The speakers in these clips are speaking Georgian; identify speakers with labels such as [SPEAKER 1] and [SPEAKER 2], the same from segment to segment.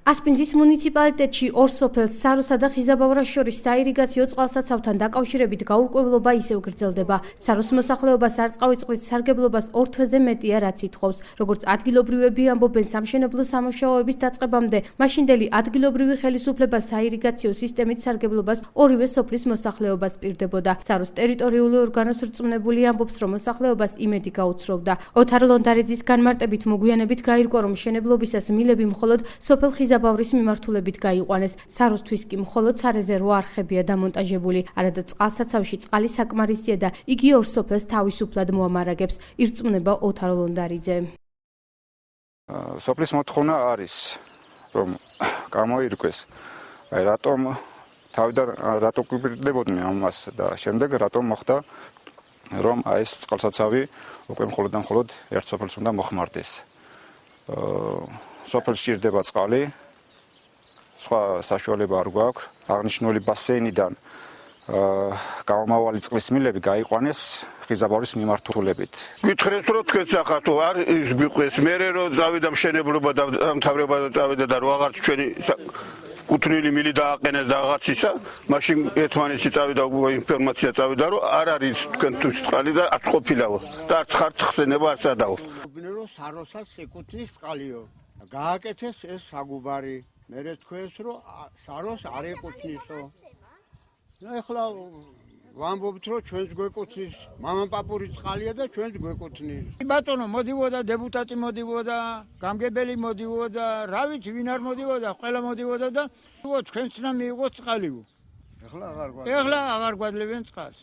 [SPEAKER 1] ასპინძის მუნიციპალიტეტში ორ სოფელს საროსა და ხიზაბავრას შორის საირიგაციო წყალსაცავთან დაკავშირებით გაურკვევლობა ისევ გრძელდება. საროს მოსახლეობას არწყავი წყლის სარგებლობას 2 თვეზე მეტია, რაც ითხოვს. როგორც ადგილობრივები ამბობენ, სამშენებლო სამუშაოების დაწყებამდე მაშინდელი ადგილობრივი ხელისუფლება საირიგაციო სისტემით სარგებლობას ორივე სოფლის მოსახლეობას პირდებოდა. საროს ტერიტორიული ორგანოს რწმუნებული ამბობს, რომ მოსახლეობას იმედი გაუცროვდა. ოთარ ლონდარეძის განმარტებით მოგვიანებით გაირკვა, რომ მშენებლობისას მილები მხოლოდ სოფელ ხიზაბავრის მიმართულებით გაიყვანეს. საროსთვის კი მხოლოდ სარეზერვო არხებია დამონტაჟებული. არადა წყალსაცავში წყალი საკმარისია და იგი ორ სოფელს თავისუფლად მოამარაგებს. ირწმუნება ოთარ ლონდარიძე.
[SPEAKER 2] სოფლის მოთხოვნა არის, რომ გამოირკვეს, რატომ თავიდან რატო გვიპირდებოდნენ ამას და შემდეგ რატომ მოხდა, რომ ეს წყალსაცავი უკვე მხოლოდ და მხოლოდ ერთ სოფელს უნდა მოხმარდეს. სოფელს სჭირდება წყალი, სხვა საშუალება არ გვაქვს. აღნიშნული ბასეინიდან გამომავალი წყლის მილები გაიყვანეს ხიზაბავრის მიმართულებით.
[SPEAKER 3] გითხრეს რომ თქვენ სახათო არ ის გიყვეს, მე რომ წავიდა მშენებლობა და დამთავრება წავიდა და რო აღარც ჩვენი კუთვნილი მილი დააყენეს და აღარც ისა, მაშინ ერთმანეთში წავიდა ინფორმაცია წავიდა რომ არ არის თქვენთვის წყალი და არც ყოფილაო და არც ხართ ხსენება არ სადაო.
[SPEAKER 4] რომ საროსაც ეკუთვნის წყალიო. გააკეთეს ეს საგუბარი. მე თქვენს რომ საროს არ ეკუთვნისო. ეხლა ვამბობთ რომ ჩვენს გვეკუთვნის, მამაპაპური წყალია და ჩვენს გვეკუთვნის.
[SPEAKER 5] ბატონო მოდივოდა, დეპუტატი მოდივოდა, გამგებელი მოდივოდა, რა ვიცი ვინ არ მოდივოდა, ყველა მოდივოდა და თქვენც რა მიიღოთ წყალიო. ეხლა აღარ გვადლებენ წყალს.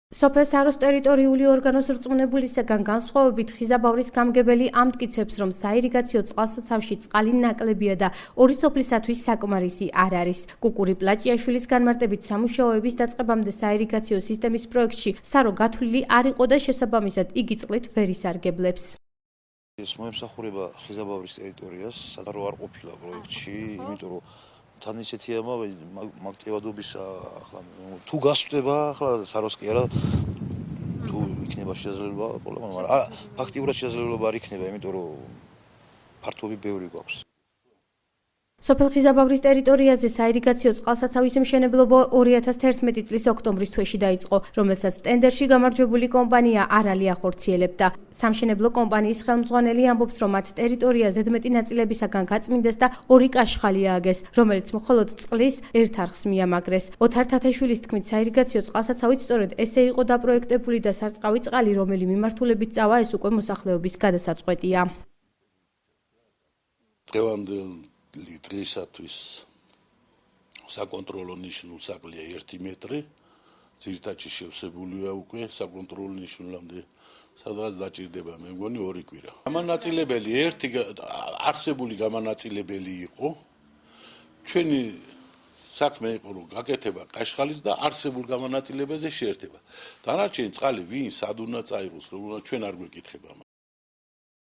[SPEAKER 1] სოფელ საროს ტერიტორიული ორგანოს რწმუნებულისაგან განსხვავებით, ხიზაბავრის გამგებელი ამტკიცებს, რომ საირიგაციო წყალსაცავში წყალი ნაკლებია და ორი სოფლისათვის საკმარისი არ არის. კუკური პლაჭიაშვილის განმარტებით, სამუშაოების დაწყებამდე საირიგაციო სისტემის პროექტში სარო გათვლილი არ იყო და შესაბამისად იგი წყლით ვერ ისარგებლებს.
[SPEAKER 6] ეს მოემსახურება ხიზაბავრის ტერიტორიას, სადაც არ ყოფილა პროექტში, იმიტომ რომ თან ისეთია მაგტევადობის ახლა თუ გასწდება ახლა საროს კი არა თუ იქნება შესაძლებლობა პრობლემა მაგრამ ფაქტიურად შესაძლებლობა არ იქნება იმიტომ რომ ფართობი ბევრი გვაქვს. სოფელ
[SPEAKER 1] ხიზაბავრის ტერიტორიაზე საირიგაციო წყალსაცავის მშენებლობა 2011 წლის ოქტომბრის თვეში დაიწყო, რომელსაც ტენდერში გამარჯვებული კომპანია არალი ახორციელებდა. სამშენებლო კომპანიის ხელმძღვანელი ამბობს, რომ მათ ტერიტორია ზედმეტი ნაწილებისაგან გაწმინდეს და ორი კაშხალი ააგეს, რომელიც მხოლოდ წყლის ერთ არხს მიამაგრეს. ოთარ თათაშვილის თქმით, საირიგაციო წყალსაცავით სწორედ ესე იყო დაპროექტებული და სარწყავი წყალი, რომელი მიმართულებით წავა, ეს უკვე მოსახლეობის გადასაწყვეტია.
[SPEAKER 7] დღისათვის საკონტროლო ნიშნულ საკლია 1 მეტრი, ძირითადში შევსებულია უკვე საკონტროლო ნიშნულამდე, სადღაც დაჭირდება მე მგონი 2 კვირა. გამანაწილებელი ერთი არსებული გამანაწილებელი იყო. ჩვენი საქმე იყო რომ გაკეთება კაშხალის და არსებულ გამანაწილებაზე შეერთება. დანარჩენი წყალი ვინ სად უნდა წაიღოს, როგორ ჩვენ არ გვეკითხება.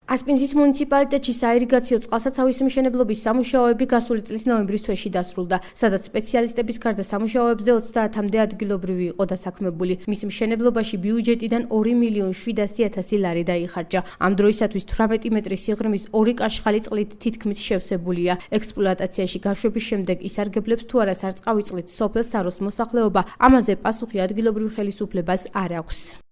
[SPEAKER 1] ასპინძის მუნიციპალიტეტში საირიგაციო წყალსაცავის მშენებლობის სამუშაოები გასული წლის ნოემბრის თვეში დასრულდა, სადაც სპეციალისტების გარდა სამუშაოებზე 30-მდე ადგილობრივი იყო დასაქმებული. მის მშენებლობაში ბიუჯეტიდან 2.700.000 ლარი დაიხარჯა. ამ დროისათვის 18 მეტრის სიღრმის 2 კაშხალი წყლით თითქმის შევსებულია. ექსპლუატაციაში გაშვების შემდეგ ისარგებლებს თუ არა სარწყავი წყლით სოფელ საროს მოსახლეობა, ამაზე პასუხი ადგილობრივ ხელისუფლებას არ აქვს.